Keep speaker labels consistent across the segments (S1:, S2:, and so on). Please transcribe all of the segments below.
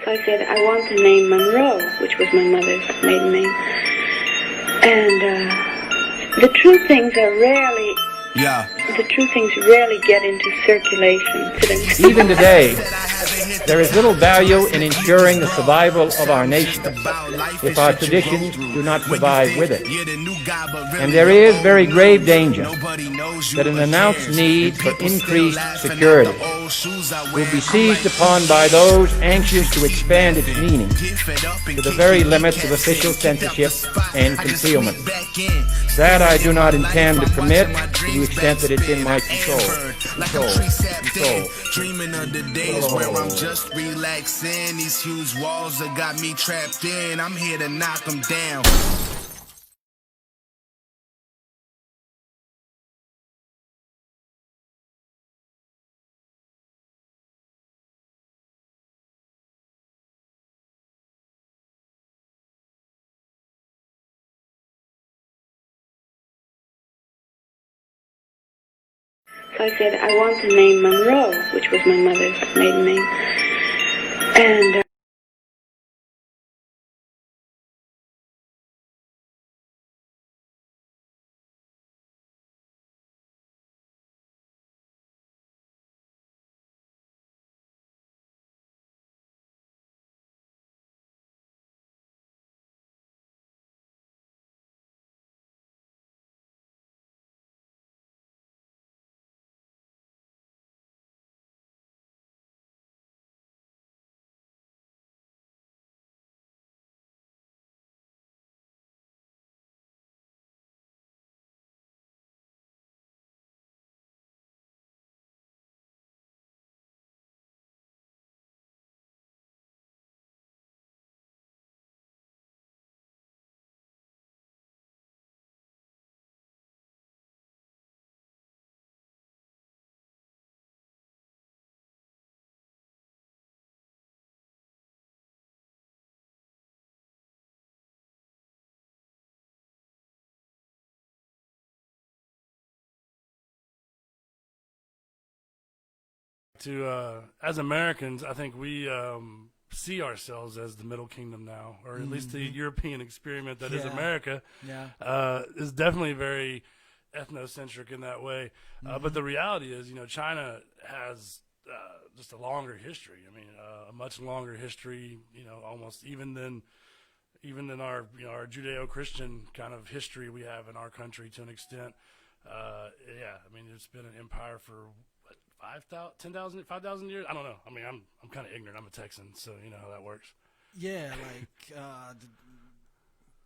S1: So I said, I want the name Monroe, which was my mother's maiden name. And the true things are rarely... The true things rarely get into circulation.
S2: Even today, there is little value in ensuring the survival of our nation if our traditions do not survive with it. And there is very grave danger that an announced need for increased security will be seized upon by those anxious to expand its meaning to the very limits of official censorship and concealment. That I do not intend to permit to the extent that it's in my control.
S3: Dreaming of the days where I'm just relaxing. These huge walls that got me trapped in, I'm here to knock them down.
S1: So I said, I want the name Monroe, which was my mother's maiden name. And
S4: As Americans, I think we see ourselves as the Middle Kingdom now, or at least the European experiment that is America. Is definitely very ethnocentric in that way. But the reality is, China has just a longer history. I mean, a much longer history. Almost even than our our Judeo-Christian kind of history we have in our country to an extent. I mean, it's been an empire for 5,000, 5,000 years. I don't know. I mean, I'm kind of ignorant. I'm a Texan, so you know how that works.
S5: Yeah, like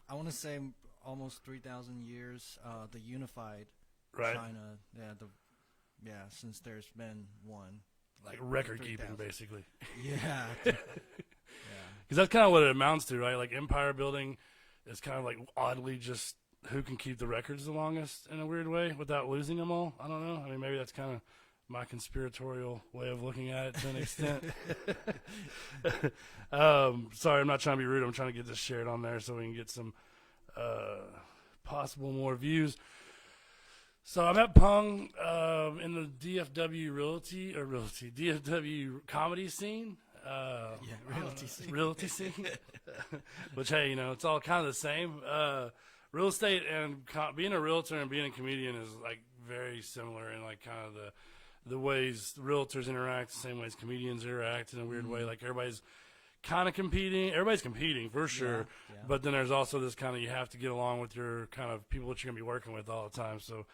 S5: I want to say almost 3,000 years. The unified China. Since there's been one.
S4: Like record keeping, basically.
S5: Yeah.
S4: Because that's kind of what it amounts to, right? Like empire building is kind of like oddly just who can keep the records the longest in a weird way without losing them all. I don't know. I mean, maybe that's kind of my conspiratorial way of looking at it to an extent. Sorry, I'm not trying to be rude. I'm trying to get this shared on there so we can get some possible more views. So I met Peng in the DFW DFW comedy scene. Realty scene. Which, hey, it's all kind of the same. Real estate and being a realtor and being a comedian is like very similar in like kind of the ways realtors interact, the same ways comedians interact in a weird way. Like everybody's kind of competing. Everybody's competing for sure. Yeah. But then there's also this kind of, you have to get along with your kind of people that you're going to be working with all the time. So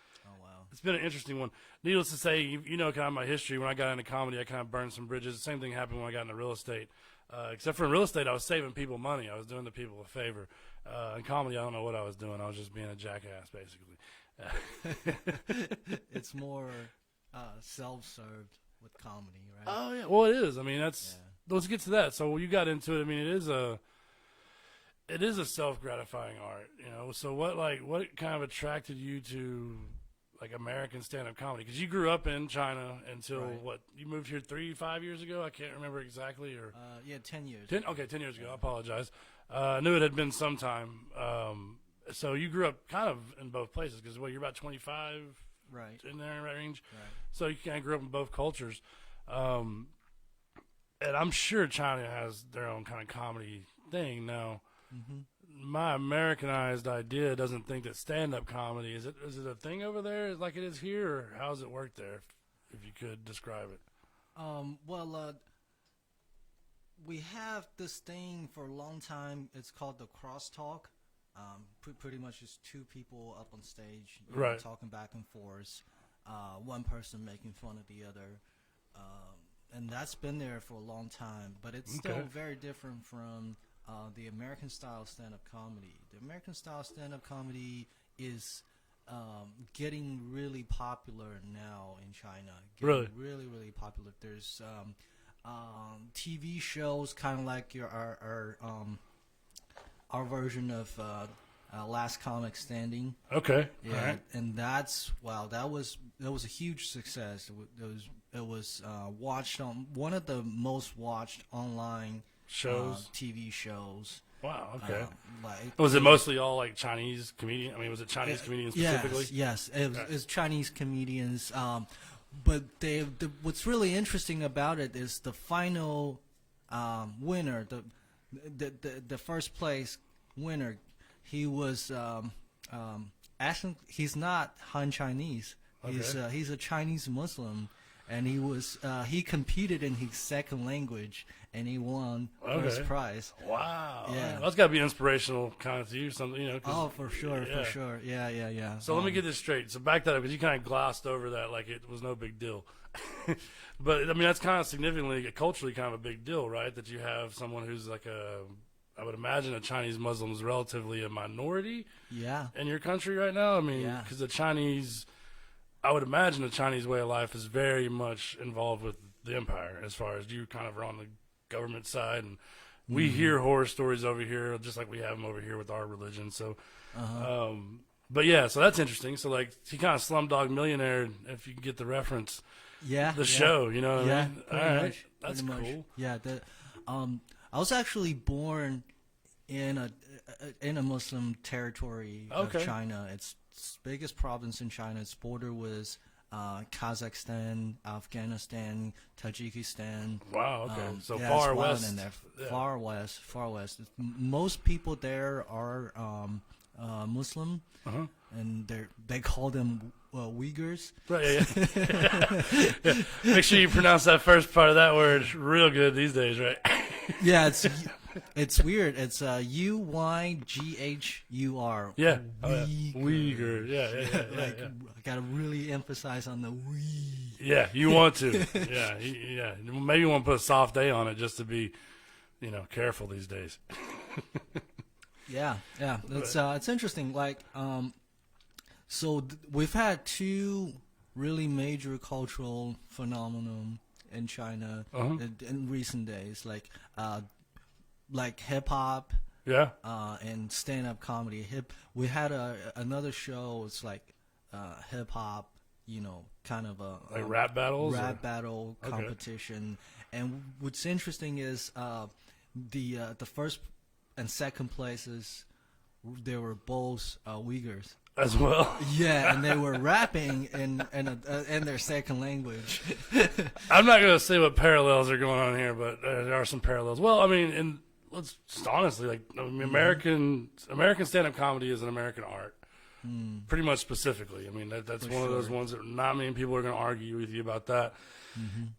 S4: it's been an interesting one. Needless to say, kind of my history. When I got into comedy, I kind of burned some bridges. The same thing happened when I got into real estate. Except for in real estate, I was saving people money. I was doing the people a favor. In comedy, I don't know what I was doing. I was just being a jackass, basically.
S5: It's more self-served with comedy, right?
S4: Oh, yeah. Well, it is. I mean, let's get to that. So you got into it. I mean, it is a self-gratifying art, So what kind of attracted you to like American stand-up comedy? Because you grew up in China until you moved here 5 years ago? I can't remember exactly. Or
S5: 10 years.
S4: 10 years ago. I apologize. I knew it had been some time. So you grew up kind of in both places because you're about 25,
S5: right,
S4: in that range.
S5: Right.
S4: So you kind of grew up in both cultures. and I'm sure China has their own kind of comedy thing. Now, my Americanized idea doesn't think that stand-up comedy is it a thing over there like it is here, or how does it work there? If you could describe it.
S5: We have this thing for a long time. It's called the crosstalk. Pretty much just two people up on stage,
S4: right,
S5: talking back and forth. One person making fun of the other, and that's been there for a long time. But it's still very different from the American style stand-up comedy. The American style stand-up comedy is getting really popular now in China. Really, really popular. There's TV shows kind of like our version of Last Comic Standing.
S4: Okay.
S5: Yeah,
S4: all right.
S5: And that was a huge success. It was watched on one of the most watched online
S4: shows,
S5: TV shows.
S4: Wow. Okay. Was it mostly all like Chinese comedians? I mean, was it Chinese comedians specifically?
S5: Yes. It was Chinese comedians. But what's really interesting about it is the final winner, the first place winner. He was actually he's not Han Chinese. He's a Chinese Muslim, and he competed in his second language, and he won first prize.
S4: Wow.
S5: Yeah,
S4: that's got to be inspirational, kind of to you, something,
S5: Oh, for sure, for sure. Yeah.
S4: So let me get this straight. So back that up, because you kind of glossed over that like it was no big deal. But I mean, that's kind of significantly, culturally, kind of a big deal, right? That you have someone who's like I would imagine a Chinese Muslim is relatively a minority.
S5: Yeah.
S4: In your country right now, I mean, because I would imagine the Chinese way of life is very much involved with the empire, as far as you kind of are on the government side, and we hear horror stories over here, just like we have them over here with our religion. So, but yeah, so that's interesting. So like, he kind of Slumdog Millionaire, if you can get the reference.
S5: Yeah.
S4: The show, you know what I mean? All right, that's cool.
S5: Yeah. I was actually born in a Muslim territory of China. It's biggest province in China. Its border was Kazakhstan, Afghanistan, Tajikistan.
S4: Wow. Okay. So
S5: yeah,
S4: far west.
S5: In there. Far west. Most people there are Muslim, and they call them Uyghurs.
S4: Right. Yeah. Make sure you pronounce that first part of that word real good these days, right?
S5: Yeah, it's weird. It's Uyghur.
S4: Yeah.
S5: Uyghur.
S4: Yeah.
S5: I gotta really emphasize on the we.
S4: Yeah, you want to. Yeah. Maybe you want to put a soft A on it just to be, careful these days.
S5: Yeah. It's interesting. Like, so we've had two really major cultural phenomenon in China in recent days, like hip hop, and stand up comedy. We had another show. It's like hip hop, kind of a
S4: like rap battles,
S5: battle competition. And what's interesting is the first and second places, they were both Uyghurs
S4: as well.
S5: Yeah, and they were rapping in their second language.
S4: I'm not going to say what parallels are going on here, but there are some parallels. Well, I mean, let's just honestly, American stand-up comedy is an American art, pretty much specifically. I mean, that's one of those ones that not many people are going to argue with you about that.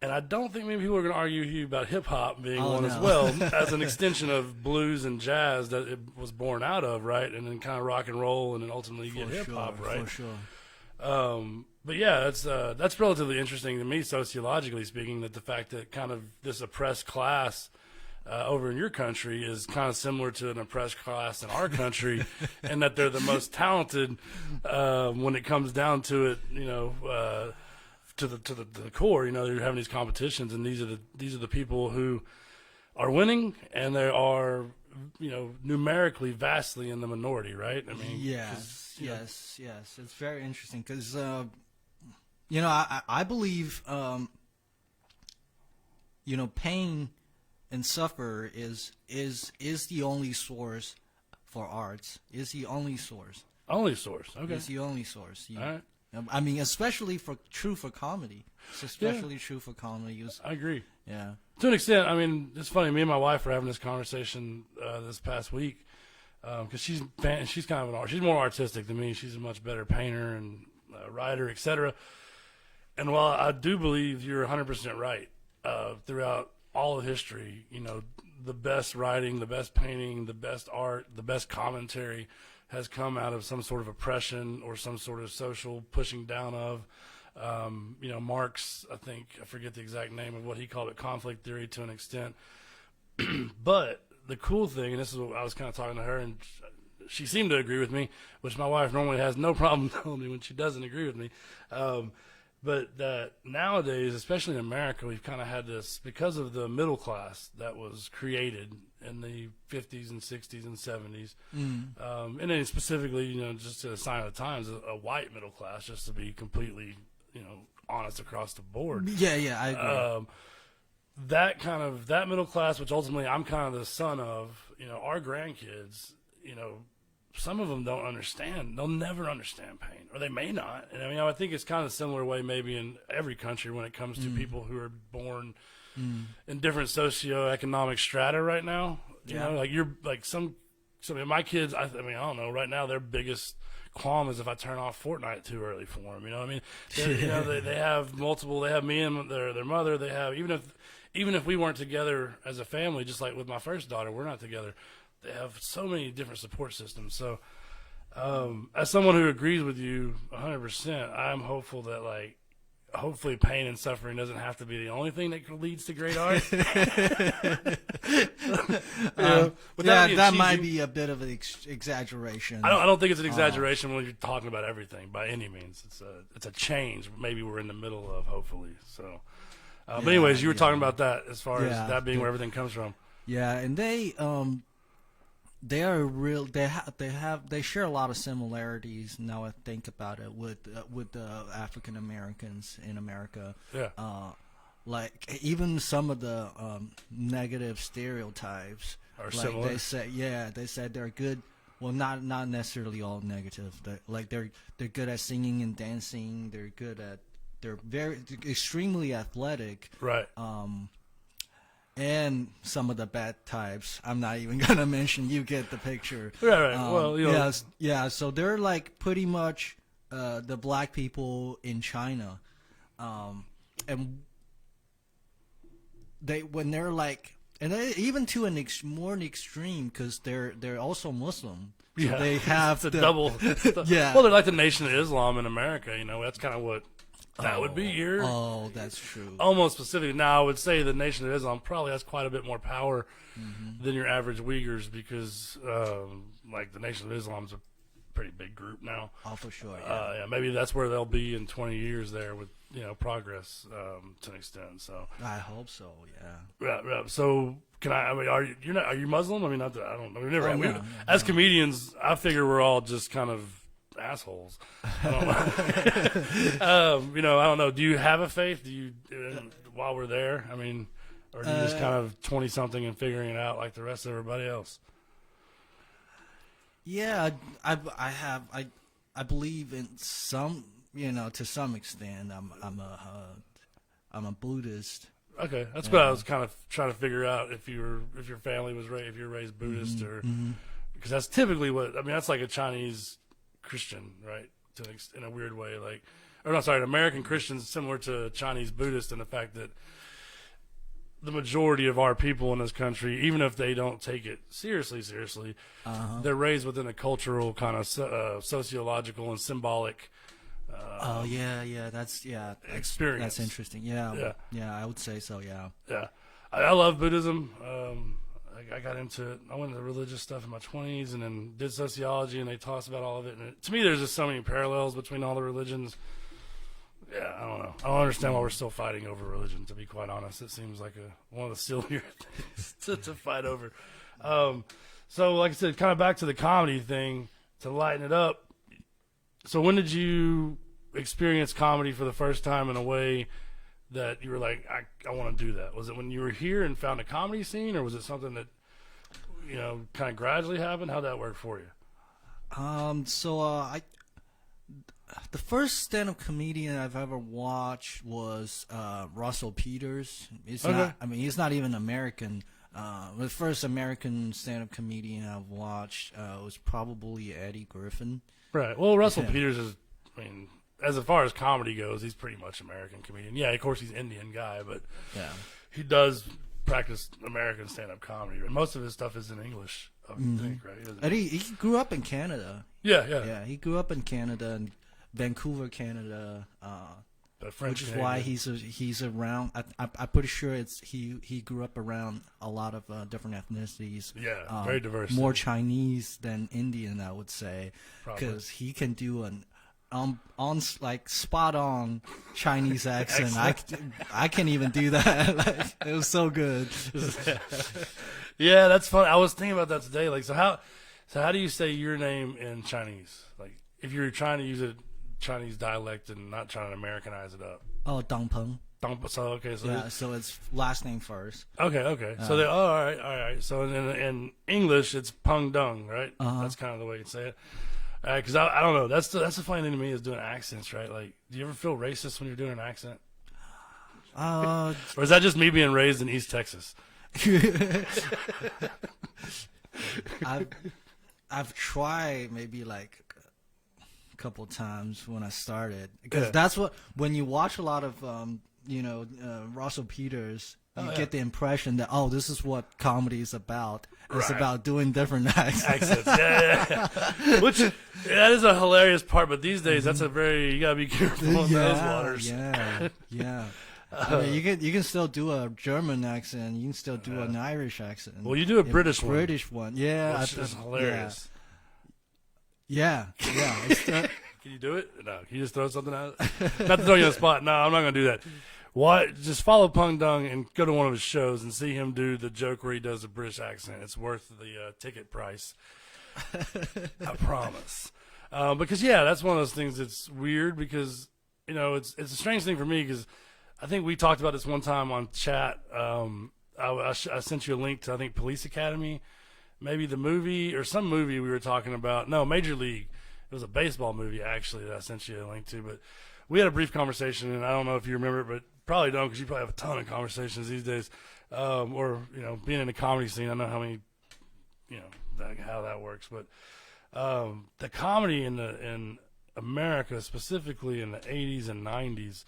S4: And I don't think many people are going to argue with you about hip-hop being as well, as an extension of blues and jazz that it was born out of, right? And then kind of rock and roll, and then ultimately you get hip-hop, right?
S5: For sure.
S4: But yeah, that's relatively interesting to me, sociologically speaking, that the fact that kind of this oppressed class over in your country is kind of similar to an oppressed class in our country, and that they're the most talented when it comes down to it, to the core. You're having these competitions, and these are the people who are winning, and they are numerically vastly in the minority, right? I mean,
S5: yes, it's very interesting because I believe pain and suffer is the only source for arts. Is the only source.
S4: Okay.
S5: It's the only source.
S4: All right.
S5: I mean, especially for comedy. It's especially true for comedy.
S4: I agree.
S5: Yeah.
S4: To an extent, I mean, it's funny. Me and my wife were having this conversation this past week because she's kind of an artist. She's more artistic than me. She's a much better painter and writer, etc. And while I do believe you're 100% right, throughout all of history, you know, the best writing, the best painting, the best art, the best commentary has come out of some sort of oppression or some sort of social pushing down of. You know, Marx, I forget the exact name of what he called it, conflict theory to an extent. But the cool thing, and this is what I was kind of talking to her, and she seemed to agree with me, which my wife normally has no problem telling me when she doesn't agree with me. But that nowadays, especially in America, we've kind of had this, because of the middle class that was created in the 50s and 60s and 70s. And then specifically, you know, just a sign of the times, a white middle class, just to be completely, you know, honest across the board.
S5: Yeah, I agree.
S4: That middle class, which ultimately I'm kind of the son of, you know, our grandkids, you know, some of them don't understand. They'll never understand pain, or they may not. And I mean, I think it's kind of a similar way maybe in every country when it comes to people who are born in different socioeconomic strata right now. You know, like you're like some of my kids, I mean, I don't know, right now their biggest qualm is if I turn off Fortnite too early for them. You know what I mean? You know, they have multiple, they have me and their mother, they have, even if we weren't together as a family, just like with my first daughter, we're not together. They have so many different support systems. So, as someone who agrees with you 100%, I'm hopeful that, like, hopefully pain and suffering doesn't have to be the only thing that leads to great art.
S5: That might be a bit of an exaggeration.
S4: I don't think it's an exaggeration when you're talking about everything by any means. It's a change. Maybe we're in the middle of, hopefully. So, but anyways, you were talking about that as far as that being where everything comes from.
S5: Yeah, and they are real. They share a lot of similarities. Now I think about it with the African Americans in America.
S4: Yeah.
S5: Like even some of the negative stereotypes
S4: are
S5: like
S4: similar.
S5: They said they're good. Well, not necessarily all negative. They're good at singing and dancing. They're very extremely athletic.
S4: Right.
S5: And some of the bad types. I'm not even gonna mention. You get the picture.
S4: Right. Well, you know.
S5: Yeah. So they're like pretty much the black people in China, and they're like, and even to more extreme because they're also Muslim. So
S4: Yeah.
S5: they have
S4: it's a double.
S5: Yeah.
S4: Well, they're like the Nation of Islam in America. You know, that's kind of what. That would be your
S5: that's true.
S4: Almost specific. Now, I would say the Nation of Islam probably has quite a bit more power than your average Uyghurs because, like, the Nation of Islam is a pretty big group now.
S5: Oh, for sure.
S4: Yeah, maybe that's where they'll be in 20 years there with, you know, progress to an extent. So
S5: I hope so. Yeah.
S4: Yeah. So I mean, are you Muslim? I mean, not that I don't know.
S5: No,
S4: as comedians, I figure we're all just kind of assholes. I don't know. You know, I don't know. Do you have a faith? Do you while we're there? I mean, or do you just kind of 20-something and figuring it out like the rest of everybody else?
S5: Yeah, I believe in some, you know, to some extent. I'm a Buddhist.
S4: Okay, that's what I was kind of trying to figure out if your family was if you were raised Buddhist or because that's typically what I mean. That's like a Chinese Christian, right? In a weird way, like, or not sorry, an American Christian is similar to Chinese Buddhist in the fact that the majority of our people in this country, even if they don't take it seriously, they're raised within a cultural kind of sociological and symbolic.
S5: That's
S4: experience.
S5: That's interesting. Yeah, I would say so. Yeah.
S4: I love Buddhism. I got into it. I went into religious stuff in my 20s and then did sociology, and they taught us about all of it. And to me, there's just so many parallels between all the religions. Yeah, I don't know. I don't understand why we're still fighting over religion, to be quite honest. It seems like one of the sillier things to fight over. So, like I said, kind of back to the comedy thing, to lighten it up. So when did you experience comedy for the first time in a way that you were like, I want to do that? Was it when you were here and found a comedy scene, or was it something that, you know, kind of gradually happened? How'd that work for you?
S5: The first stand-up comedian I've ever watched was Russell Peters. He's not. I mean, he's not even American. The first American stand-up comedian I've watched was probably Eddie Griffin.
S4: Right. Well, Russell Peters is. I mean, as far as comedy goes, he's pretty much American comedian. Yeah, of course he's Indian guy, but he does practice American stand-up comedy, and most of his stuff is in English. I think, right?
S5: Eddie, he grew up in Canada.
S4: Yeah.
S5: He grew up in Canada, and Vancouver, Canada. Which is why he's around. I'm pretty sure he grew up around a lot of different ethnicities.
S4: Yeah, very diverse.
S5: More Chinese than Indian, I would say, because he can do an like spot on Chinese accent. I can't even do that. Like, it was so good.
S4: Yeah, that's fun. I was thinking about that today. Like, so how do you say your name in Chinese? Like, if you're trying to use a Chinese dialect and not trying to Americanize it up.
S5: Oh, Dong Peng.
S4: So
S5: it's last name first.
S4: Okay. So all right. So in English, it's Peng Dung, right? That's kind of the way you say it. Because I don't know. That's the funny thing to me is doing accents, right? Like, do you ever feel racist when you're doing an accent? Or is that just me being raised in East Texas?
S5: I've tried maybe like a couple times when I started, because that's what, when you watch a lot of Russell Peters, you get the impression that this is what comedy is about. It's about doing different accents.
S4: Yeah. Which that is a hilarious part, but these days that's a very, you gotta be careful in those waters.
S5: Yeah. I mean, you can still do a German accent. You can still do an Irish accent.
S4: Well, you do a British one.
S5: Yeah,
S4: which is hilarious.
S5: Yeah.
S4: Can you do it? No. Can you just throw something out? Not to throw you on the spot. No, I'm not gonna do that. Just follow Peng Dung and go to one of his shows and see him do the joke where he does a British accent. It's worth the ticket price. I promise. Because that's one of those things that's weird, because it's a strange thing for me, because I think we talked about this one time on chat. I sent you a link to, I think, Police Academy, maybe the movie or some movie we were talking about. No, Major League. It was a baseball movie, actually, that I sent you a link to. But we had a brief conversation, and I don't know if you remember it, but probably don't, because you probably have a ton of conversations these days. Or being in the comedy scene, I know how many, how that works. But the comedy in America, specifically in the 80s and 90s,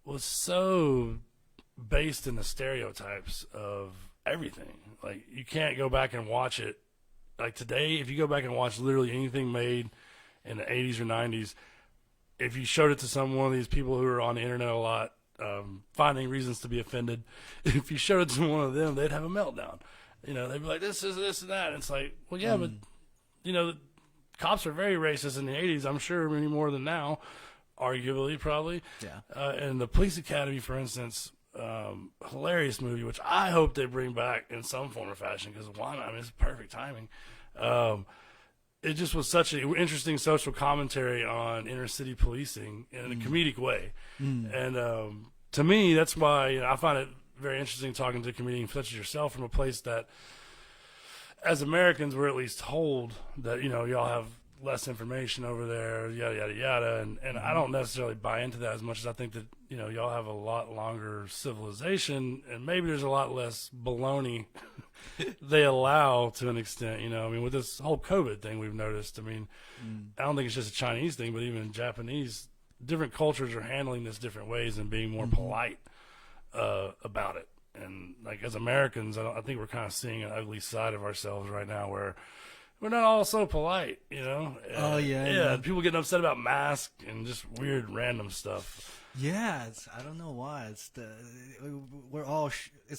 S4: was so based in the stereotypes of everything. Like, you can't go back and watch it. Like, today, if you go back and watch literally anything made in the 80s or 90s, if you showed it to one of these people who are on the internet a lot, finding reasons to be offended, if you showed it to one of them, they'd have a meltdown. They'd be like, this is this and that. And it's like, well, yeah, but, cops are very racist in the 80s, I'm sure, many more than now. Arguably, probably. Yeah. And the Police Academy, for instance, hilarious movie, which I hope they bring back in some form or fashion, because why not? I mean, it's perfect timing. It just was such an interesting social commentary on inner city policing in a comedic way. And to me, that's why I find it very interesting talking to comedians such as yourself from a place that, as Americans, we're at least told that, y'all have less information over there, yada, yada, yada. And I don't necessarily buy into that as much as I think that, y'all have a lot longer civilization, and maybe there's a lot less baloney they allow to an extent, I mean, with this whole COVID thing we've noticed, I mean, I don't think it's just a Chinese thing, but even Japanese, different cultures are handling this different ways and being more polite about it. And like, as Americans, I think we're kind of seeing an ugly side of ourselves right now, where we're not all so polite, Yeah, people getting upset about masks and just weird random stuff.
S5: Yeah, I don't know why. It's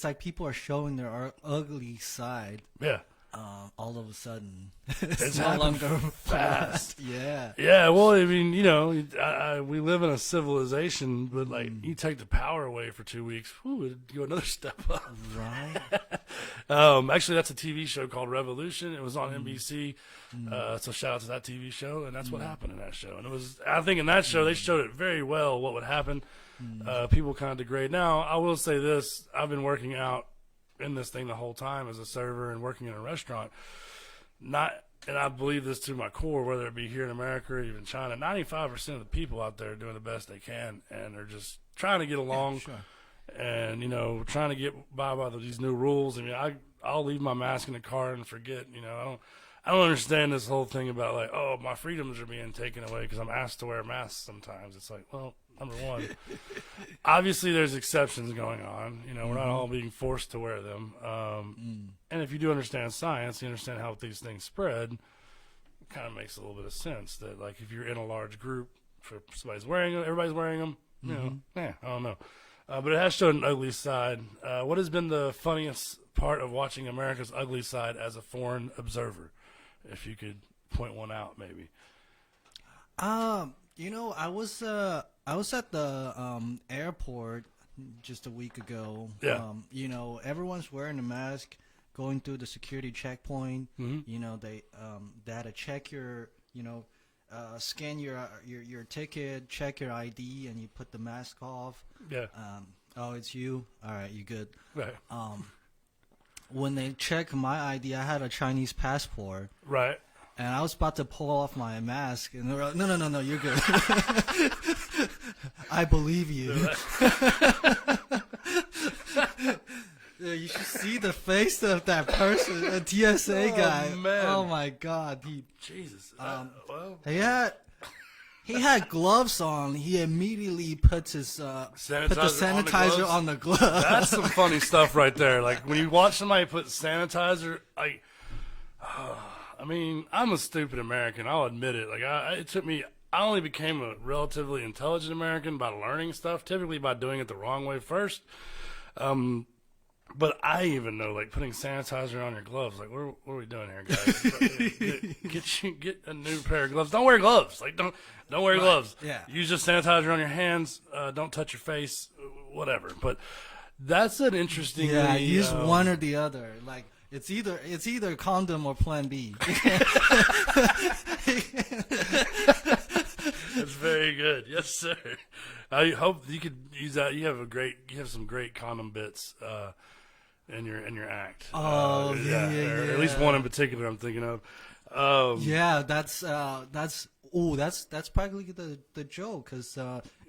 S5: like people are showing their ugly side.
S4: Yeah.
S5: All of a sudden,
S4: it's
S5: no longer
S4: fast.
S5: Yeah.
S4: Yeah. Well, I mean, we live in a civilization, but like, you take the power away for 2 weeks, it'd go another step up.
S5: Right.
S4: Actually, that's a TV show called Revolution. It was on NBC. So shout out to that TV show, and that's what happened in that show. And I think in that show they showed it very well what would happen. People kind of degrade. Now, I will say this: I've been working out in this thing the whole time as a server and working in a restaurant. Not and I believe this to my core, whether it be here in America or even China, 95% of the people out there are doing the best they can, and they're just trying to get along.
S5: Yeah, sure.
S4: And, trying to get by these new rules. I mean, I'll leave my mask in the car and forget, I don't understand this whole thing about like, oh, my freedoms are being taken away because I'm asked to wear a mask sometimes. It's like, well, number one, obviously there's exceptions going on. We're not all being forced to wear them. And if you do understand science, you understand how these things spread, it kind of makes a little bit of sense that like if you're in a large group, if somebody's wearing them, everybody's wearing them, I don't know. But it has shown an ugly side. What has been the funniest part of watching America's ugly side as a foreign observer? If you could point one out, maybe.
S5: I was at the airport just a week ago.
S4: Yeah.
S5: Everyone's wearing a mask, going through the security checkpoint.
S4: Mm-hmm.
S5: They had to check your, scan your ticket, check your ID, and you put the mask off.
S4: Yeah.
S5: Oh, it's you. All right, you good.
S4: Right.
S5: When they checked my ID, I had a Chinese passport.
S4: Right.
S5: And I was about to pull off my mask, and they were like, no, you're good. I believe you. Yeah, you should see the face of that person, a TSA guy.
S4: Man.
S5: Oh, my God.
S4: Jesus.
S5: He had gloves on. He immediately puts his put the sanitizer on the gloves.
S4: That's some funny stuff right there. Like when you watch somebody put sanitizer, I mean, I'm a stupid American. I'll admit it. Like it took me. I only became a relatively intelligent American by learning stuff, typically by doing it the wrong way first. But I even know, like, putting sanitizer on your gloves. Like, what are we doing here, guys? Get a new pair of gloves. Don't wear gloves. Like, don't wear gloves.
S5: Yeah.
S4: Use just sanitizer on your hands. Don't touch your face. Whatever. But that's an interesting.
S5: Yeah, use one or the other. Like, it's either condom or Plan B.
S4: That's very good. Yes, sir. I hope you could use that. You have some great condom bits. In your act.
S5: Oh, yeah.
S4: At least one in particular I'm thinking of.
S5: Yeah, that's practically the joke, because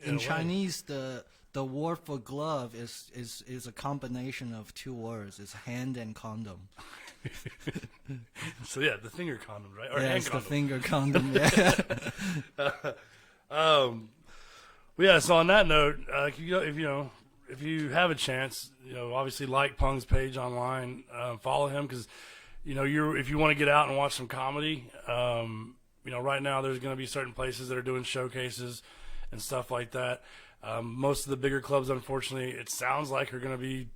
S5: in Chinese the word for glove is a combination of two words. It's hand and condom.
S4: So yeah, the finger condom, right? Or
S5: yeah,
S4: hand
S5: it's
S4: condom.
S5: the finger condom. Yeah.
S4: So on that note, if you have a chance, obviously like Peng's page online, follow him because, if you want to get out and watch some comedy, right now there's going to be certain places that are doing showcases and stuff like that. Most of the bigger clubs, unfortunately, it sounds like are going to be,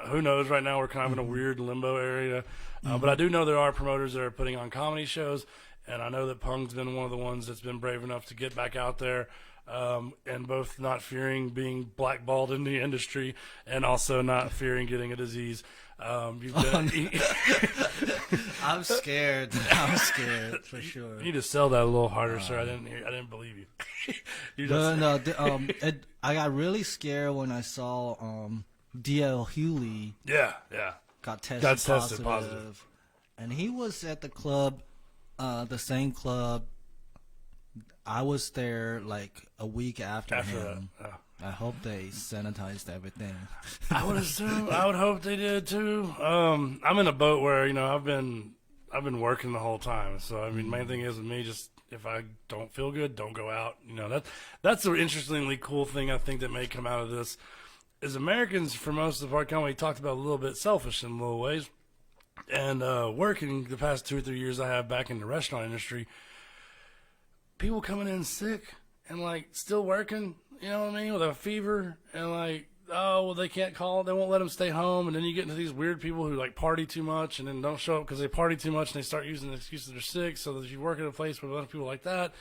S4: who knows, right now we're kind of in a weird limbo area. But I do know there are promoters that are putting on comedy shows, and I know that Peng's been one of the ones that's been brave enough to get back out there. And both not fearing being blackballed in the industry and also not fearing getting a disease. I'm
S5: scared. I'm scared for sure.
S4: You need to sell that a little harder, sir. I didn't believe you.
S5: I got really scared when I saw D.L. Hewley.
S4: Yeah.
S5: Got tested positive. And he was at the club, the same club. I was there like a week after him.
S4: That.
S5: I hope they sanitized everything.
S4: I would assume. I would hope they did too. I'm in a boat where I've been working the whole time. So I mean, main thing is with me, just if I don't feel good, don't go out. That's an interestingly cool thing I think that may come out of this. Is Americans, for most of our kind of we talked about a little bit selfish in little ways, and working the past 2 or 3 years I have back in the restaurant industry. People coming in sick and like still working, with a fever and like, oh, well, they can't call, they won't let them stay home. And then you get into these weird people who like party too much and then don't show up because they party too much and they start using the excuse that they're sick. So that you work at a place with a bunch of people like that,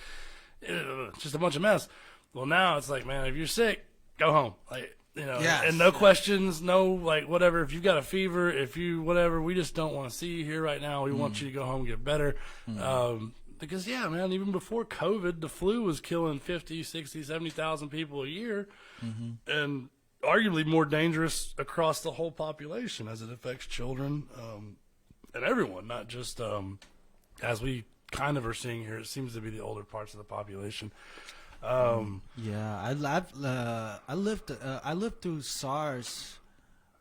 S4: it's just a bunch of mess. Well, now it's like, man, if you're sick, go home. Like,
S5: Yes.
S4: And no questions, no like whatever. If you've got a fever, whatever, we just don't want to see you here right now. We want you to go home and get better. Because, yeah, man, even before COVID, the flu was killing 50, 60, 70,000 people a year, and arguably more dangerous across the whole population as it affects children and everyone, not just as we kind of are seeing here, it seems to be the older parts of the population.
S5: Yeah, I lived through SARS.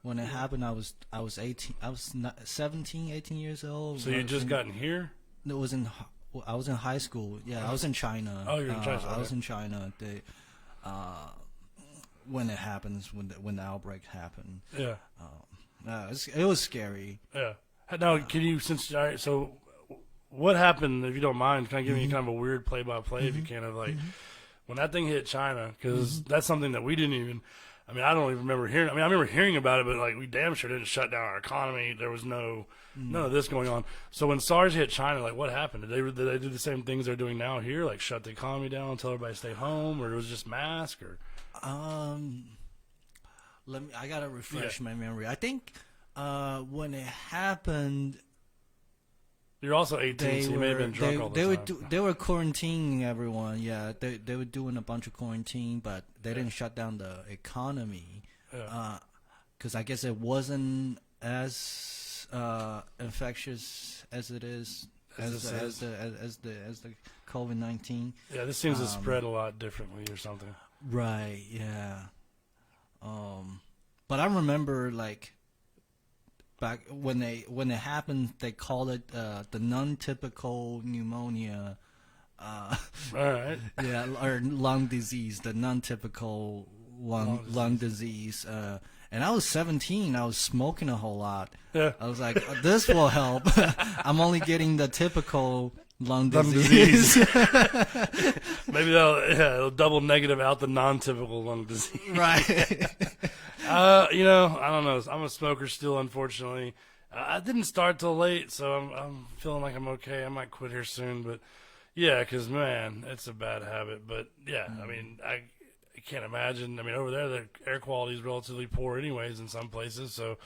S5: When it happened, I was 18. I was 17, 18 years old.
S4: So you just gotten here?
S5: I was in high school. Yeah, I was in China.
S4: Oh, you're in China.
S5: I was in China. When it happens, when the outbreak happened.
S4: Yeah.
S5: It was scary.
S4: Yeah. Now, can you so what happened? If you don't mind, can I give you kind of a weird play-by-play if you can of like when that thing hit China? Because that's something that we didn't even. I mean, I don't even remember hearing. I mean, I remember hearing about it, but like we damn sure didn't shut down our economy. There was none of this going on. So when SARS hit China, like what happened? Did they do the same things they're doing now here, like shut the economy down, tell everybody to stay home, or it was just mask? Or
S5: I gotta refresh my memory. I think when it happened.
S4: You're also 18, so you may have been drunk all the time.
S5: They were quarantining everyone. Yeah, they were doing a bunch of quarantine, but they didn't shut down the economy because I guess it wasn't as infectious as it is as the COVID-19.
S4: Yeah, this seems to spread a lot differently or something.
S5: Right. Yeah. But I remember like. Back when it happened, they called it the non-typical pneumonia.
S4: All right.
S5: Yeah, or lung disease, the non-typical lung disease. And I was 17. I was smoking a whole lot.
S4: Yeah.
S5: I was like, this will help. I'm only getting the typical lung disease.
S4: Maybe it'll double negative out the non-typical lung disease.
S5: Right.
S4: I don't know. I'm a smoker still, unfortunately. I didn't start till late, so I'm feeling like I'm okay. I might quit here soon, but yeah, because man, it's a bad habit. But yeah, I mean, I can't imagine. I mean, over there, the air quality is relatively poor, anyways, in some places. So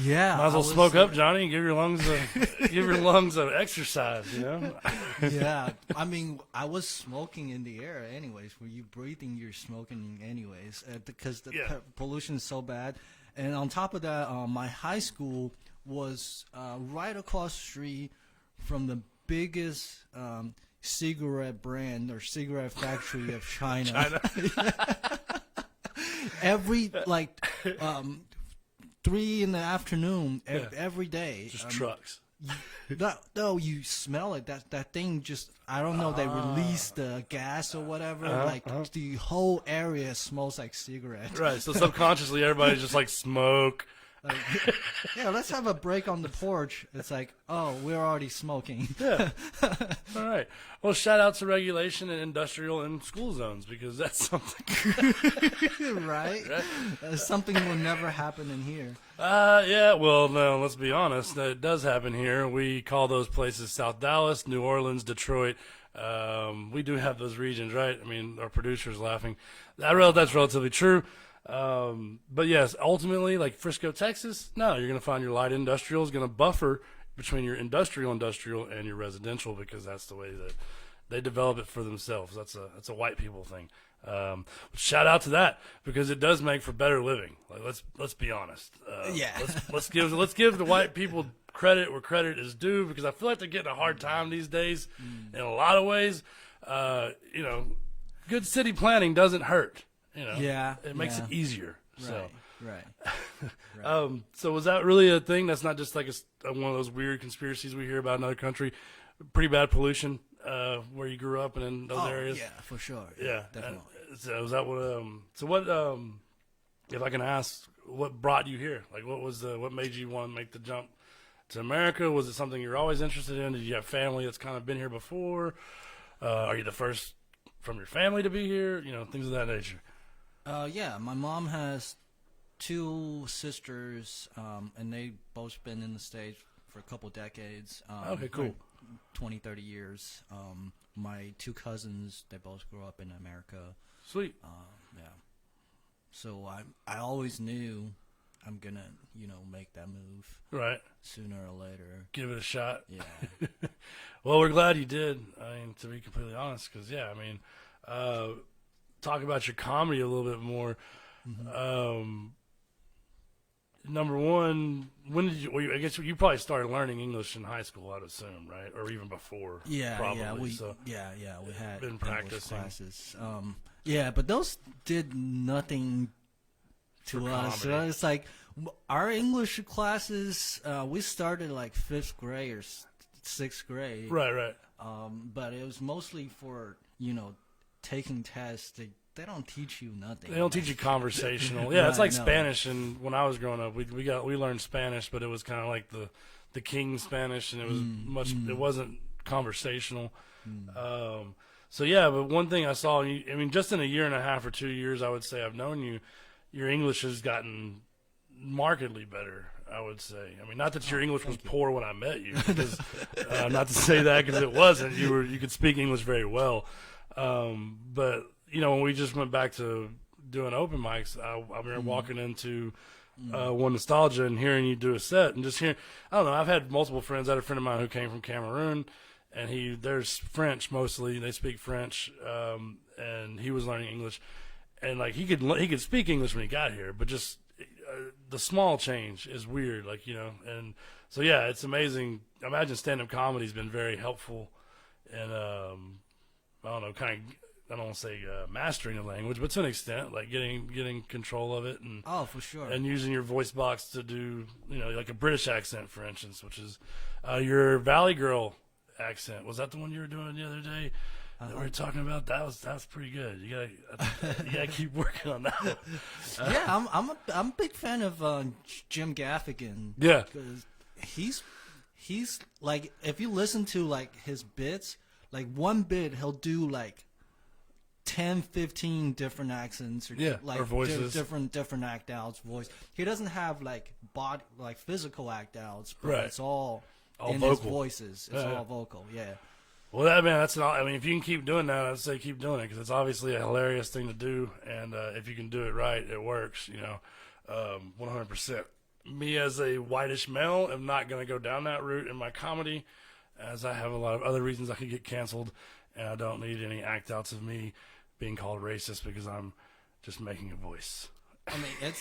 S5: yeah,
S4: might as well smoke up, Johnny, and give your lungs an exercise. You know?
S5: Yeah, I mean, I was smoking in the air anyways. When you breathing, you're smoking anyways because the pollution is so bad. And on top of that, my high school was right across the street from the biggest cigarette brand or cigarette factory of China. Every 3 in the afternoon every day.
S4: Just trucks.
S5: No, you smell it. That thing just, I don't know, they release the gas or whatever. The whole area smells like cigarettes.
S4: Right, so subconsciously everybody's just like smoke.
S5: Like, yeah, let's have a break on the porch. It's like, oh, we're already smoking.
S4: Yeah. All right. Well, shout out to regulation and industrial and school zones because that's something.
S5: Right? Something will never happen in here.
S4: Yeah, well, no, let's be honest. It does happen here. We call those places South Dallas, New Orleans, Detroit. We do have those regions, right? I mean, our producer's laughing. That's relatively true. But yes, ultimately, like Frisco, Texas, no, you're going to find your light industrial is going to buffer between your industrial and your residential because that's the way that they develop it for themselves. That's a white people thing. Shout out to that because it does make for better living. Like let's be honest. Let's give the white people credit where credit is due because I feel like they're getting a hard time these days in a lot of ways. Good city planning doesn't hurt. It makes it easier.
S5: Right.
S4: So was that really a thing? That's not just like one of those weird conspiracies we hear about in another country. Pretty bad pollution where you grew up and in those areas.
S5: Yeah, for sure.
S4: Yeah,
S5: definitely.
S4: So was that what? So what? If I can ask, what brought you here? Like, what made you want to make the jump to America? Was it something you're always interested in? Did you have family that's kind of been here before? Are you the first from your family to be here? Things of that nature.
S5: Yeah, my mom has 2 sisters, and they both been in the States for a couple decades.
S4: Okay, cool.
S5: 20, 30 years. My 2 cousins, they both grew up in America.
S4: Sweet.
S5: Yeah. So I always knew I'm gonna, make that move.
S4: Right.
S5: Sooner or later.
S4: Give it a shot.
S5: Yeah.
S4: Well, we're glad you did. I mean, to be completely honest, because talk about your comedy a little bit more.
S5: Mm-hmm.
S4: number one, when did you? Well, I guess you probably started learning English in high school, I'd assume, right, or even before.
S5: Yeah,
S4: probably.
S5: we had
S4: been
S5: English
S4: practicing
S5: classes. Yeah, but those did nothing to us. So it's like our English classes. We started like 5th grade or 6th grade.
S4: Right.
S5: But it was mostly for taking tests. They don't teach you nothing.
S4: They don't teach you conversational. Yeah, it's
S5: Right,
S4: like
S5: no.
S4: Spanish. And when I was growing up, we learned Spanish, but it was kind of like the King Spanish, and it was it wasn't conversational. So yeah, but one thing I saw, I mean, just in a year and a half or 2 years, I would say I've known you, your English has gotten markedly better, I would say. I mean, not that your English was poor when I met you, because, not to say that because it wasn't. You could speak English very well. But when we just went back to doing open mics, I remember walking into One Nostalgia and hearing you do a set, and just hearing, I don't know, I've had multiple friends. I had a friend of mine who came from Cameroon, and there's French mostly. They speak French, and he was learning English, and like he could speak English when he got here, but just the small change is weird, and so yeah, it's amazing. I imagine stand-up comedy's been very helpful, and I don't know, I don't want to say mastering the language, but to an extent, like getting control of it, and
S5: for sure,
S4: and using your voice box to do like a British accent, for instance, which is your Valley Girl accent. Was that the one you were doing the other day that we were talking about? That was pretty good. You gotta keep working on that.
S5: Yeah, I'm a big fan of Jim Gaffigan.
S4: Yeah,
S5: because he's like, if you listen to like his bits, like one bit he'll do like 10, 15 different accents or
S4: or voices,
S5: different act outs. Voice. He doesn't have like physical act outs, but
S4: right.
S5: It's all in
S4: vocal.
S5: his voices. It's all vocal. Yeah.
S4: Well, I mean, if you can keep doing that, I'd say keep doing it, because it's obviously a hilarious thing to do, and if you can do it right, it works. 100%. Me as a whitish male, am not going to go down that route in my comedy, as I have a lot of other reasons I could get canceled, and I don't need any act outs of me being called racist because I'm just making a voice.
S5: I mean,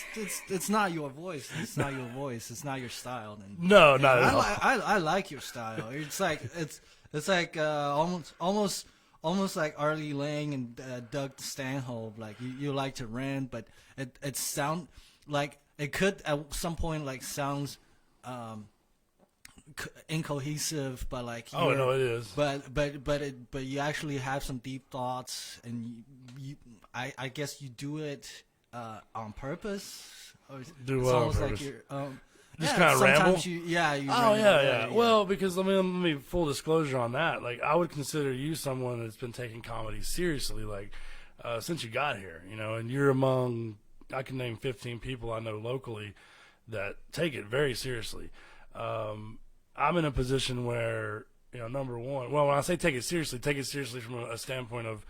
S5: it's not your voice. It's not your voice. It's not your style. And
S4: no, not at all.
S5: I like your style. It's like almost like Artie Lang and Doug Stanhope. Like you like to rant, but it sound like it could at some point like sounds incohesive, but like
S4: no, it is.
S5: But you actually have some deep thoughts, and I guess you do it on purpose. Or
S4: do
S5: it's
S4: what
S5: almost
S4: on
S5: like
S4: purpose?
S5: you're
S4: just kind of ramble.
S5: You
S4: ramble, yeah. Well, because let me full disclosure on that. Like, I would consider you someone that's been taking comedy seriously, like since you got here, and you're among, I can name 15 people I know locally that take it very seriously. I'm in a position where, number one, well, when I say take it seriously from a standpoint of,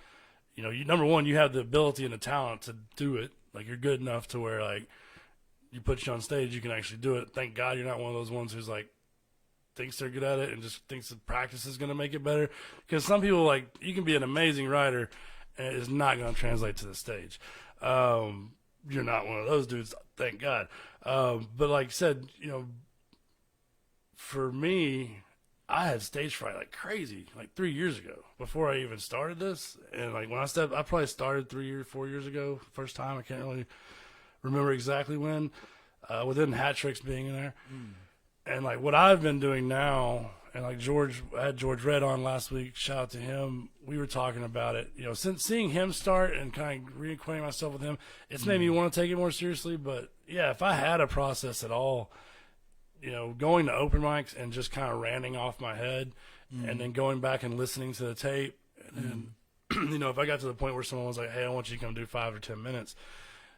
S4: number one, you have the ability and the talent to do it. Like, you're good enough to where, like, you put you on stage, you can actually do it. Thank God you're not one of those ones who's, like, thinks they're good at it and just thinks that practice is going to make it better. Because some people, like, you can be an amazing writer and it's not going to translate to the stage. You're not one of those dudes, thank God. But like I said, for me, I had stage fright like crazy, like 3 years ago, before I even started this. And like when I probably started 3 or 4 years ago, first time. I can't really remember exactly when, within Hat Tricks being in there. And like what I've been doing now, and like I had George Red on last week, shout out to him. We were talking about it, since seeing him start and kind of reacquainting myself with him, it's made me want to take it more seriously. But yeah, if I had a process at all, going to open mics and just kind of ranting off my head, and then going back and listening to the tape, and then, if I got to the point where someone was like, hey, I want you to come do 5 or 10 minutes,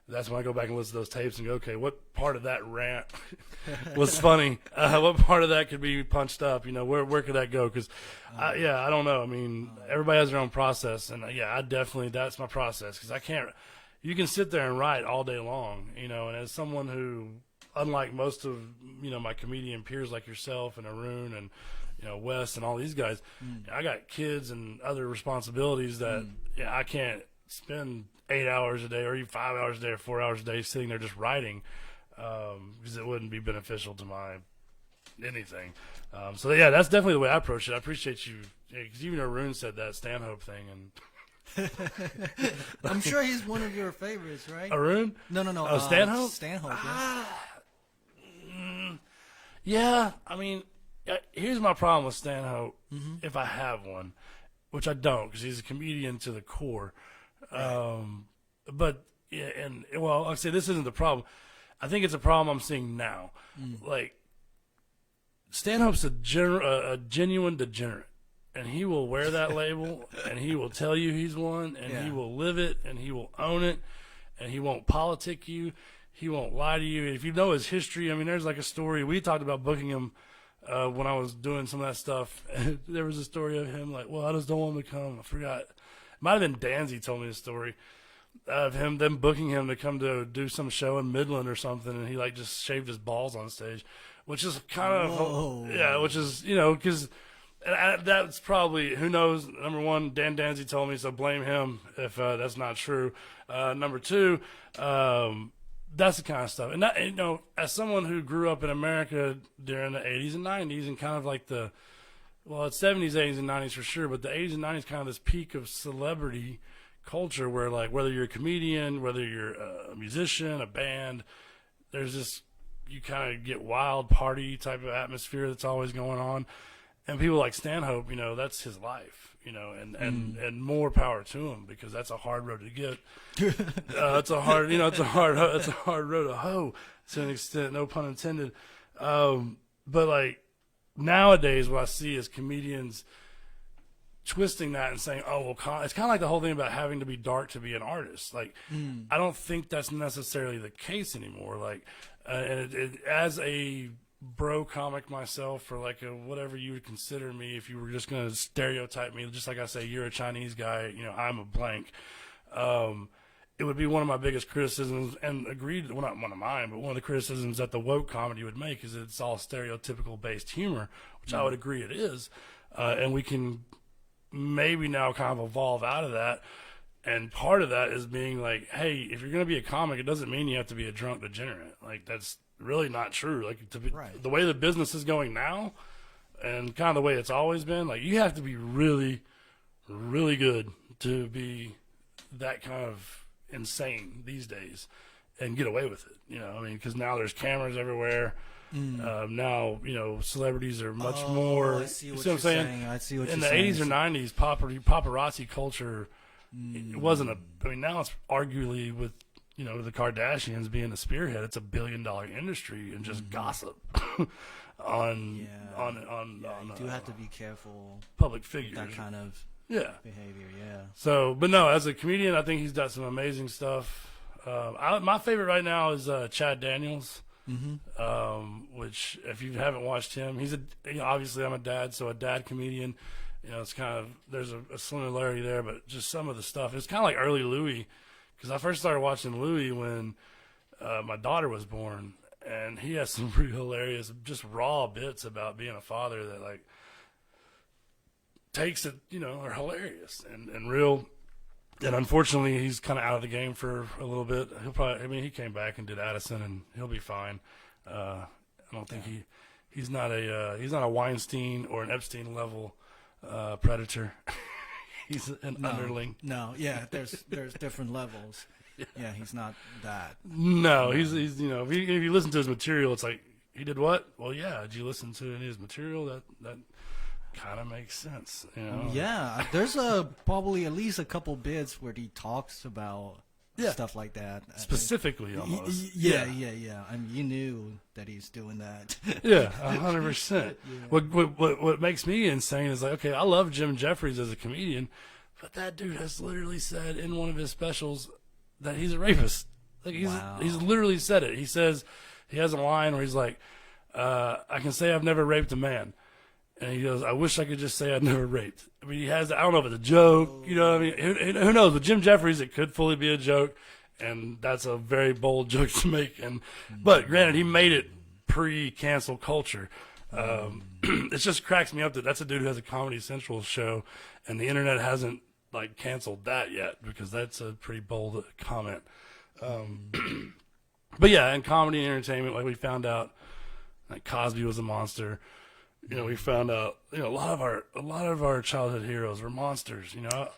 S4: that's when I go back and listen to those tapes and go, okay, what part of that rant was funny? What part of that could be punched up? Where could that go? Because, I don't know. I mean, everybody has their own process, and that's my process, because you can sit there and write all day long, and as someone who, unlike most of, my comedian peers like yourself and Arun and, Wes and all these guys, I got kids and other responsibilities that I can't spend 8 hours a day or even 5 hours a day or 4 hours a day sitting there just writing. because it wouldn't be beneficial to my anything. So yeah, that's definitely the way I approach it. I appreciate you, because even Arun said that Stanhope thing, and
S5: I'm sure he's one of your favorites, right?
S4: Arun?
S5: No.
S4: Oh, Stanhope?
S5: Stanhope. Yeah.
S4: Yeah, I mean, here's my problem with Stanhope, if I have one, which I don't, because he's a comedian to the core. But yeah, and well, I say this isn't the problem. I think it's a problem I'm seeing now. Like, Stanhope's a genuine degenerate, and he will wear that label, and he will tell you he's one, and he will live it, and he will own it, and he won't politic you. He won't lie to you. If you know his history, I mean, there's like a story. We talked about booking him when I was doing some of that stuff. There was a story of him like, well, I just don't want him to come. I forgot. It might have been Danzy told me the story of them booking him to come to do some show in Midland or something, and he like just shaved his balls on stage, which is kind of, which is, because that's probably, who knows, number one, Dan Danzy told me, so blame him if that's not true. Number two, that's the kind of stuff. And that, as someone who grew up in America during the 80s and 90s and kind of like it's 70s, 80s, and 90s for sure, but the 80s and 90s kind of this peak of celebrity culture where, like, whether you're a comedian, whether you're a musician, a band, there's this, you kind of get wild party type of atmosphere that's always going on. And people like Stanhope, that's his life, and more power to him, because that's a hard road to get. It's a hard road to hoe to an extent, no pun intended. But like nowadays, what I see is comedians twisting that and saying, oh, well, it's kind of like the whole thing about having to be dark to be an artist. Like, I don't think that's necessarily the case anymore. Like, as a bro comic myself, or like whatever you would consider me, if you were just going to stereotype me, just like I say, you're a Chinese guy, I'm a blank. It would be one of my biggest criticisms, and agreed, well, not one of mine, but one of the criticisms that the woke comedy would make is that it's all stereotypical based humor, which I would agree it is. And we can maybe now kind of evolve out of that. And part of that is being like, hey, if you're going to be a comic, it doesn't mean you have to be a drunk degenerate. Like, that's really not true. Like, the way the business is going now, and kind of the way it's always been, like, you have to be really, really good to be that kind of insane these days and get away with it. I mean, because now there's cameras everywhere. Now, celebrities are much more.
S5: I see what
S4: you're
S5: saying. I see what
S4: in
S5: you're
S4: the
S5: saying.
S4: 80s or 90s, paparazzi culture, it wasn't I mean, now it's arguably with, the Kardashians being a spearhead, it's $1 billion industry, and just gossip on
S5: you do have to be careful.
S4: Public figures.
S5: That kind of behavior, yeah.
S4: So, but no, as a comedian, I think he's got some amazing stuff. My favorite right now is Chad Daniels. Which, if you haven't watched him, he's obviously I'm a dad, so a dad comedian. It's kind of, there's a similarity there, but just some of the stuff. It's kind of like early Louis, because I first started watching Louis when my daughter was born, and he has some pretty hilarious, just raw bits about being a father that like takes it, are hilarious and real. And unfortunately, he's kind of out of the game for a little bit. He'll probably, he came back and did Addison, and he'll be fine. I don't think he's not a Weinstein or an Epstein level predator. He's an underling.
S5: No, yeah, there's different levels. Yeah, he's not that.
S4: No, he's if you listen to his material, it's like, he did what? Well, yeah, did you listen to any of his material? That kind of makes sense,
S5: Yeah, there's probably at least a couple bits where he talks about stuff like that.
S4: Specifically, almost.
S5: Yeah. I mean, you knew that he's doing that.
S4: Yeah, 100%. What makes me insane is like, okay, I love Jim Jeffries as a comedian, but that dude has literally said in one of his specials that he's a rapist. Like, he's literally said it. He says, he has a line where he's like, I can say I've never raped a man. And he goes, I wish I could just say I'd never raped. I mean, I don't know if it's a joke, what I mean? Who knows? With Jim Jeffries, it could fully be a joke, and that's a very bold joke to make. But granted, he made it pre-cancel culture. It just cracks me up that that's a dude who has a Comedy Central show, and the internet hasn't canceled that yet, because that's a pretty bold comment. But yeah, in comedy and entertainment, like we found out, like Cosby was a monster. You know, we found out, you know, a lot of our childhood heroes were monsters. You know,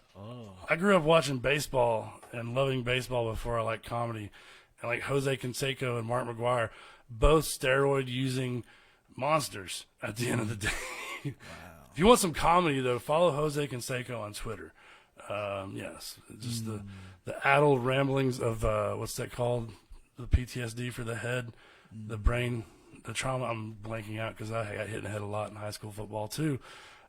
S4: I grew up watching baseball and loving baseball before I liked comedy, and like Jose Canseco and Mark McGuire, both steroid using monsters at the end of the day. Wow. If you want some comedy though, follow Jose Canseco on Twitter. Yes, just the addled ramblings of what's that called? The PTSD for the head, the brain. The trauma, I'm blanking out because I got hit in the head a lot in high school football too.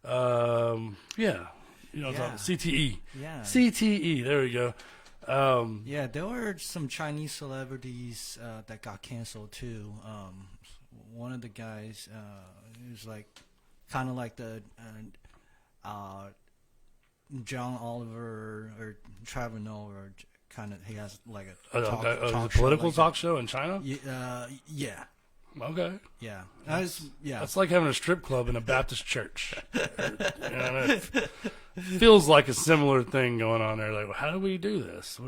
S4: Yeah, you know, CTE. Yeah, CTE. There we go.
S5: Yeah, there were some Chinese celebrities that got canceled too. One of the guys, he was like, kind of like the John Oliver or Trevor Noah, or kind of. He has like a
S4: political talk show in China.
S5: Yeah.
S4: Okay.
S5: Yeah.
S4: It's like having a strip club in a Baptist church. You know, it feels like a similar thing going on there. Like, well, how do we do this?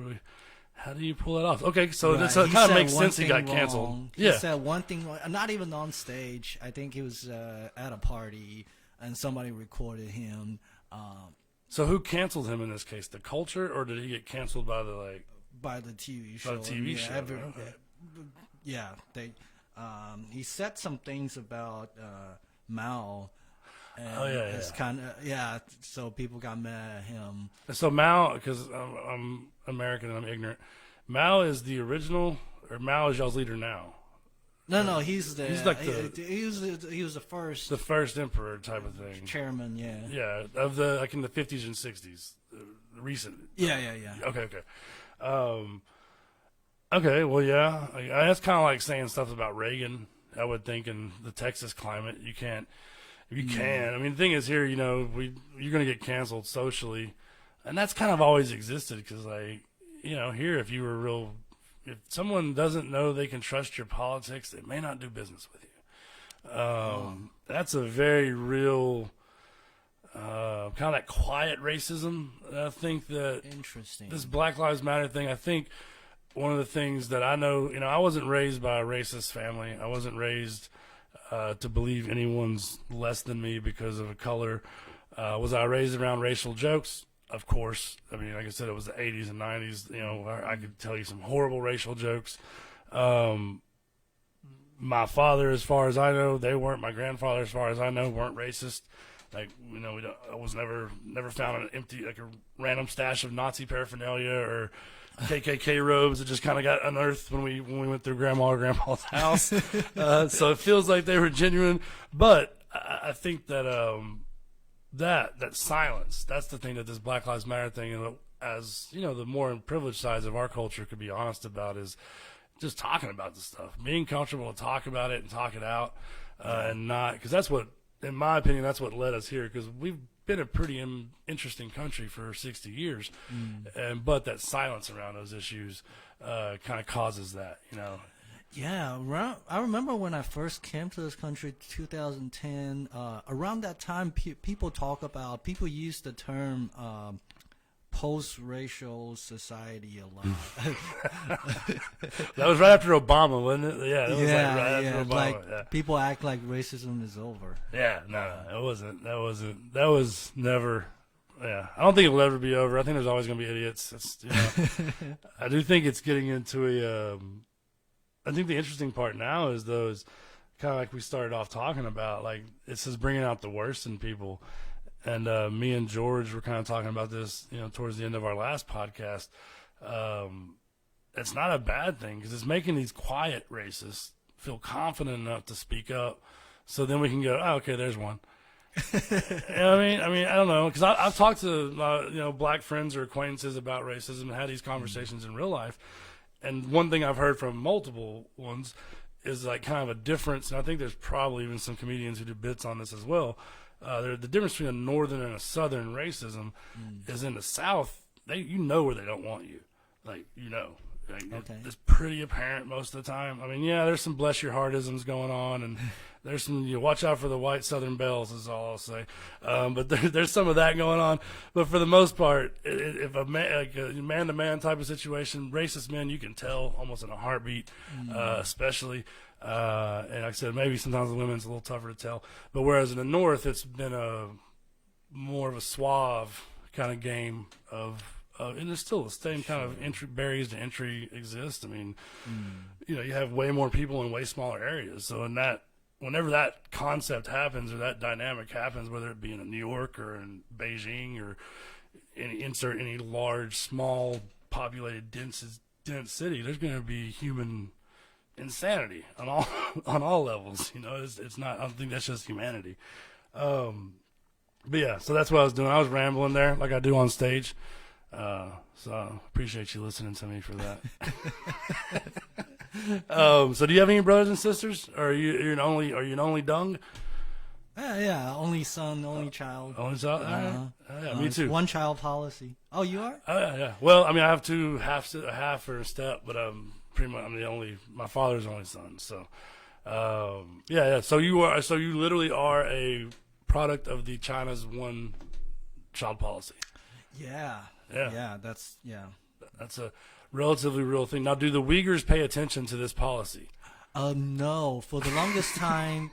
S4: How do you pull it off? Okay, so it kind of makes sense he got canceled.
S5: He said one thing, not even on stage. I think he was at a party, and somebody recorded him.
S4: So who canceled him in this case? The culture, or did he get canceled by the
S5: TV show?
S4: By the TV show.
S5: They. He said some things about Mao. And it's kind of so people got mad at him.
S4: So Mao, because I'm American and I'm ignorant. Mao is the original, or Mao is y'all's leader now?
S5: No, he's like he was the first
S4: emperor type of thing.
S5: Chairman,
S4: yeah, of the like in the 50s and 60s, recent.
S5: Yeah.
S4: Okay. Okay, well, yeah, that's kind of like saying stuff about Reagan. I would think in the Texas climate, you can't. If you can, I mean, the thing is here, you know, you're going to get canceled socially, and that's kind of always existed because, like, you know, here if someone doesn't know they can trust your politics, they may not do business with you. That's a very real kind of that quiet racism. I think that
S5: interesting.
S4: This Black Lives Matter thing, I think. One of the things that I know, you know, I wasn't raised by a racist family. I wasn't raised to believe anyone's less than me because of a color. Was I raised around racial jokes? Of course. I mean, like I said, it was the 80s and 90s. You know, I could tell you some horrible racial jokes. My father, as far as I know, they weren't. My grandfather, as far as I know, weren't racist. Like, you know, I was never found an empty, like a random stash of Nazi paraphernalia or KKK robes that just kind of got unearthed when we went through grandma or grandpa's house. So it feels like they were genuine. But I think that that silence, that's the thing that this Black Lives Matter thing, and as you know, the more privileged sides of our culture could be honest about, is just talking about this stuff, being comfortable to talk about it and talk it out, and not, because that's what, in my opinion, that's what led us here, because we've been a pretty interesting country for 60 years, but that silence around those issues kind of causes that, you know.
S5: Yeah, I remember when I first came to this country, 2010. Around that time, people use the term post-racial society a lot.
S4: That was right after Obama, wasn't it? Yeah, that was right after Obama.
S5: Like, people act like racism is over.
S4: Yeah, no, it wasn't. That was never. Yeah, I don't think it'll ever be over. I think there's always going to be idiots. I do think it's getting into a. I think the interesting part now is those, kind of like we started off talking about, like it's just bringing out the worst in people. And me and George were kind of talking about this, you know, towards the end of our last podcast. It's not a bad thing because it's making these quiet racists feel confident enough to speak up. So then we can go, oh, okay, there's one. You know what I mean, I don't know, because I've talked to black friends or acquaintances about racism and had these conversations in real life. And one thing I've heard from multiple ones is like kind of a difference. And I think there's probably even some comedians who do bits on this as well. The difference between a northern and a southern racism is in the South, you know where they don't want you. Like, you know,
S5: Okay.
S4: It's pretty apparent most of the time. I mean, yeah, there's some bless your heartisms going on, and there's some watch out for the white Southern belles is all I'll say. But there's some of that going on. But for the most part, if a man, like a man-to-man type of situation, racist men, you can tell almost in a heartbeat, especially. And like I said, maybe sometimes the women's a little tougher to tell. But whereas in the North, it's been more of a suave kind of game of. And there's still the same kind of entry barriers to entry exist. I mean, you have way more people in way smaller areas. So whenever that concept happens or that dynamic happens, whether it be in New York or in Beijing or any large, small, populated, dense city, there's going to be human insanity on all levels. It's not. I don't think that's just humanity. But yeah, so that's what I was doing. I was rambling there like I do on stage. So I appreciate you listening to me for that. So do you have any brothers and sisters? Or are you an only dung?
S5: Yeah, only son, only child.
S4: Only child? Yeah, me too.
S5: One child policy. Oh, you are?
S4: Yeah. Well, I mean, I have two half or a step, but pretty much my father's only son. So, yeah. So you literally are a product of the China's one child policy.
S5: Yeah. That's
S4: a relatively real thing. Now, do the Uyghurs pay attention to this policy?
S5: No. For the longest time,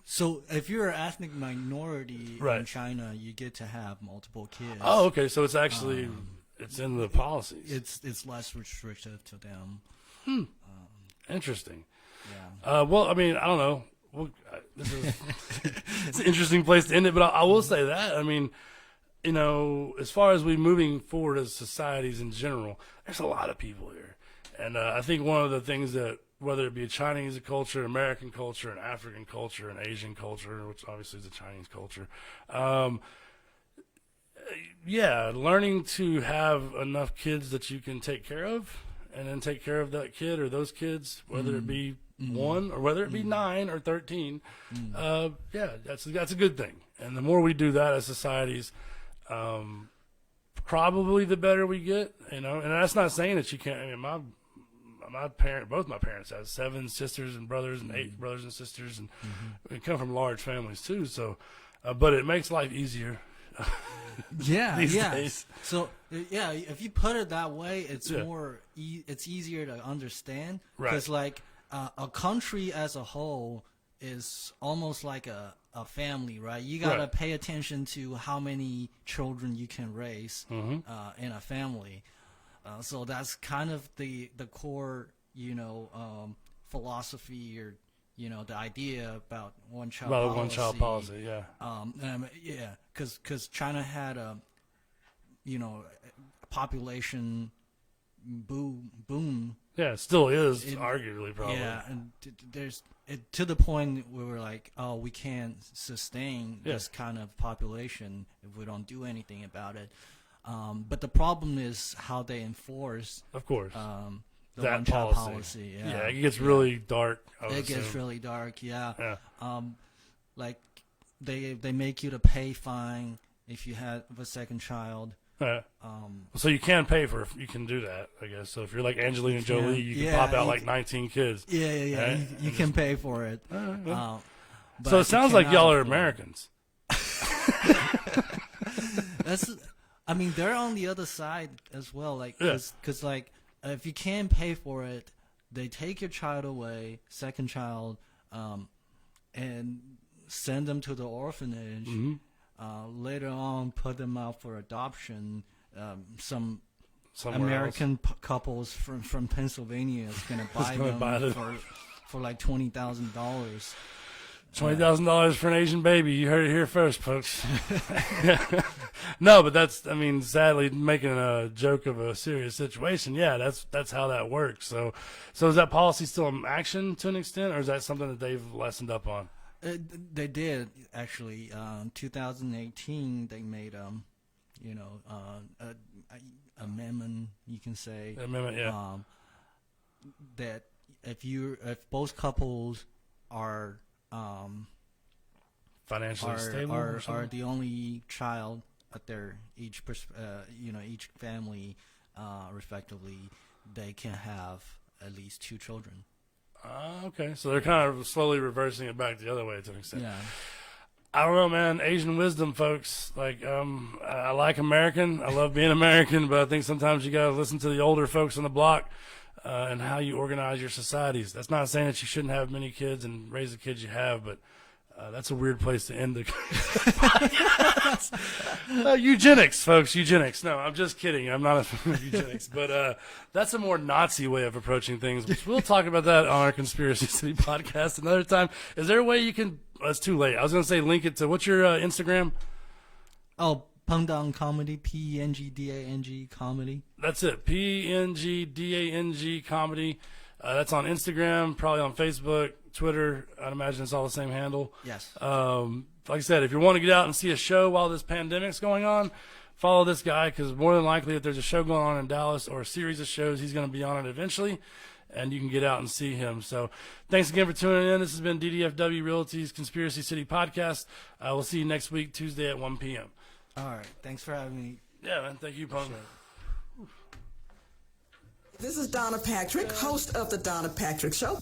S5: so if you're an ethnic minority in China, you get to have multiple kids.
S4: Oh, okay. So it's actually it's in the policies.
S5: It's less restrictive to them.
S4: Interesting.
S5: Yeah.
S4: Well, I mean, I don't know. It's an interesting place to end it, but I will say that. I mean, as far as we moving forward as societies in general, there's a lot of people here. And I think one of the things that, whether it be a Chinese culture, American culture, an African culture, an Asian culture, which obviously is the Chinese culture, learning to have enough kids that you can take care of and then take care of that kid or those kids, whether it be one or whether it be 9 or 13, that's a good thing. And the more we do that as societies, probably the better we get, and that's not saying that you can't. I mean, both my parents had 7 sisters and brothers and 8 brothers and sisters, and we come from large families too. So, but it makes life easier. These days.
S5: So, if you put it that way, it's it's easier to understand because, like, a country as a whole is almost like a family, right? You got to pay attention to how many children you can raise in a family. So that's kind of the core, philosophy or, the idea about one child policy.
S4: One child policy,
S5: because China had a population boom.
S4: Yeah, it still is, arguably, probably.
S5: Yeah, and there's to the point where we're like, oh, we can't sustain this kind of population if we don't do anything about it. But the problem is how they enforce,
S4: of course,
S5: the
S4: that
S5: one-child policy.
S4: Yeah, it gets really dark.
S5: It gets really dark. Yeah. Like they make you to pay fine if you have a second child.
S4: So you can pay you can do that, I guess. So if you're like Angelina Jolie, you can pop out like 19 kids.
S5: Yeah. You can pay for it.
S4: So it sounds like y'all are Americans.
S5: I mean, they're on the other side as well. Like, because like if you can pay for it, they take your child away, second child, and send them to the orphanage. Later on, put them out for adoption. Some American couples from Pennsylvania is going to buy them for like $20,000.
S4: $20,000 for an Asian baby. You heard it here first, folks. No, but sadly, making a joke of a serious situation. Yeah, that's how that works. So is that policy still in action to an extent, or is that something that they've lessened up on?
S5: They did actually. 2018, they made amendment. You can say
S4: amendment,
S5: that if both couples are
S4: financially stable
S5: are the only child at their each family, respectively, they can have at least 2 children.
S4: Okay, so they're kind of slowly reversing it back the other way to an extent.
S5: Yeah.
S4: I don't know, man. Asian wisdom, folks. Like, I like American. I love being American, but I think sometimes you gotta listen to the older folks on the block and how you organize your societies. That's not saying that you shouldn't have many kids and raise the kids you have, but that's a weird place to end the eugenics, folks. Eugenics. No, I'm just kidding. I'm not a fan of eugenics, but that's a more Nazi way of approaching things. We'll talk about that on our Conspiracy City podcast another time. Is there a way you can? It's too late. I was going to say link it to what's your Instagram?
S5: Oh, Peng Comedy, Pengdang Comedy.
S4: That's it. Pengdang Comedy. That's on Instagram, probably on Facebook, Twitter. I'd imagine it's all the same handle.
S5: Yes.
S4: Like I said, if you want to get out and see a show while this pandemic's going on, follow this guy, because more than likely if there's a show going on in Dallas or a series of shows, he's going to be on it eventually, and you can get out and see him. So thanks again for tuning in. This has been DDFW Realty's Conspiracy City podcast. We'll see you next week, Tuesday at 1 p.m.
S5: All right. Thanks for having me.
S4: Yeah, man. Thank you, Peng.
S6: This is Donna Patrick, host of The Donna Patrick Show.